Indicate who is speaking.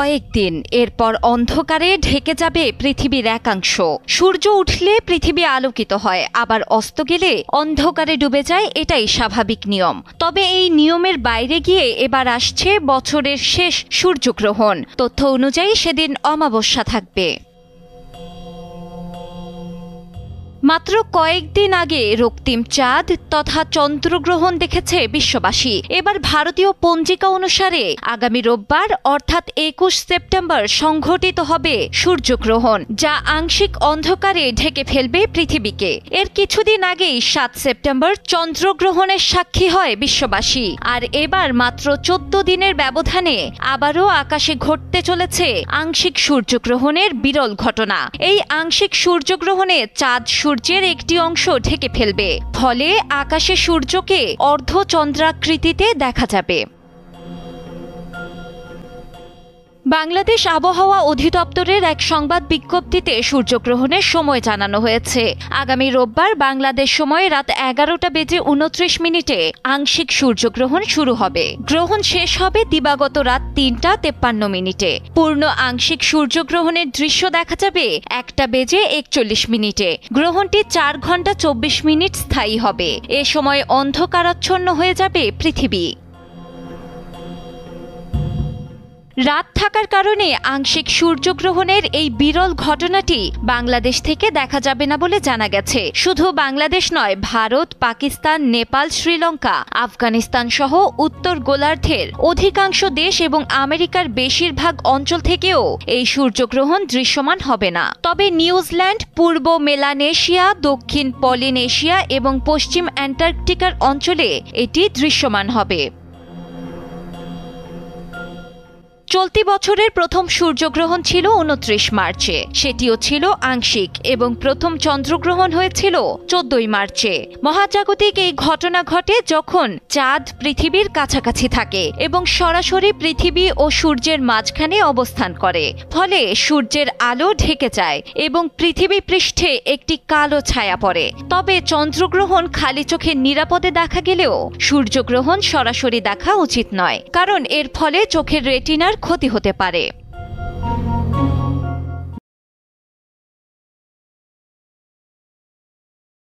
Speaker 1: কয়েকদিন, এরপর অন্ধকারে ঢেকে যাবে পৃথিবীর একাংশ। সূর্য উঠলে পৃথিবী আলোকিত হয়, আবার অস্ত গেলে অন্ধকারে ডুবে যায়, এটাই স্বাভাবিক নিয়ম। তবে এই নিয়মের বাইরে গিয়ে এবার আসছে বছরের শেষ সূর্যগ্রহণ। তথ্য অনুযায়ী সেদিন অমাবস্যা থাকবে। মাত্র কয়েকদিন আগে রক্তিম চাঁদ তথা চন্দ্রগ্রহণ দেখেছে বিশ্ববাসী। এবার ভারতীয় পঞ্জিকা অনুসারে আগামী রোববার অর্থাৎ 21 সেপ্টেম্বর সংঘটিত হবে সূর্যগ্রহণ, যা আংশিক অন্ধকারে ঢেকে ফেলবে পৃথিবীকে। এর কিছুদিন আগেই 7 সেপ্টেম্বর চন্দ্রগ্রহণের সাক্ষী হয় বিশ্ববাসী। আর এবার মাত্র 14 দিনের ব্যবধানে আবারও আকাশে ঘটতে চলেছে আংশিক সূর্যগ্রহণের বিরল ঘটনা। এই আংশিক সূর্যগ্রহণে চাঁদ সূর্যের একটি অংশ ঢেকে ফেলবে, ফলে আকাশে সূর্যকে অর্ধচন্দ্রাকৃতিতে দেখা যাবে। বাংলাদেশ আবহাওয়া অধিদপ্তরের এক সংবাদ বিজ্ঞপ্তিতে সূর্যগ্রহণের সময় জানানো হয়েছে। আগামী রোববার বাংলাদেশ সময়ে রাত 11:29 আংশিক সূর্যগ্রহণ শুরু হবে। গ্রহণ শেষ হবে দিবাগত রাত 3:53। পূর্ণ আংশিক সূর্যগ্রহণের দৃশ্য দেখা যাবে 1:41। গ্রহণটি 4 ঘন্টা 24 মিনিট স্থায়ী হবে। এ সময় অন্ধকারাচ্ছন্ন হয়ে যাবে পৃথিবী। রাত থাকার কারণে আংশিক সূর্যগ্রহণের এই বিরল ঘটনাটি বাংলাদেশ থেকে দেখা যাবে না বলে জানা গেছে। শুধু বাংলাদেশ নয়, ভারত, পাকিস্তান, নেপাল, শ্রীলঙ্কা, আফগানিস্তান সহ উত্তর গোলার্ধের অধিকাংশ দেশ এবং আমেরিকার বেশিরভাগ অঞ্চল থেকেও এই সূর্যগ্রহণ দৃশ্যমান হবে না। তবে নিউজিল্যান্ড, পূর্ব মেলানেশিয়া, দক্ষিণ পলিনেশিয়া এবং পশ্চিম অ্যান্টার্কটিকার অঞ্চলে এটি দৃশ্যমান হবে। চলতি বছরের প্রথম সূর্যগ্রহণ ছিল 29 মার্চে। সেটিও ছিল আংশিক এবং প্রথম চন্দ্রগ্রহণ হয়েছিল 14 মার্চে। মহাজাগতিক এই ঘটনা ঘটে যখন চাঁদ পৃথিবীর কাছাকাছি থাকে এবং সরাসরি পৃথিবী ও সূর্যের মাঝখানে অবস্থান করে। ফলে সূর্যের আলো ঢেকে যায় এবং পৃথিবী পৃষ্ঠে একটি কালো ছায়া পড়ে। তবে চন্দ্রগ্রহণ খালি চোখে নিরাপদে দেখা গেলেও সূর্যগ্রহণ সরাসরি দেখা উচিত নয়, কারণ এর ফলে চোখের রেটিনার ক্ষতি হতে পারে।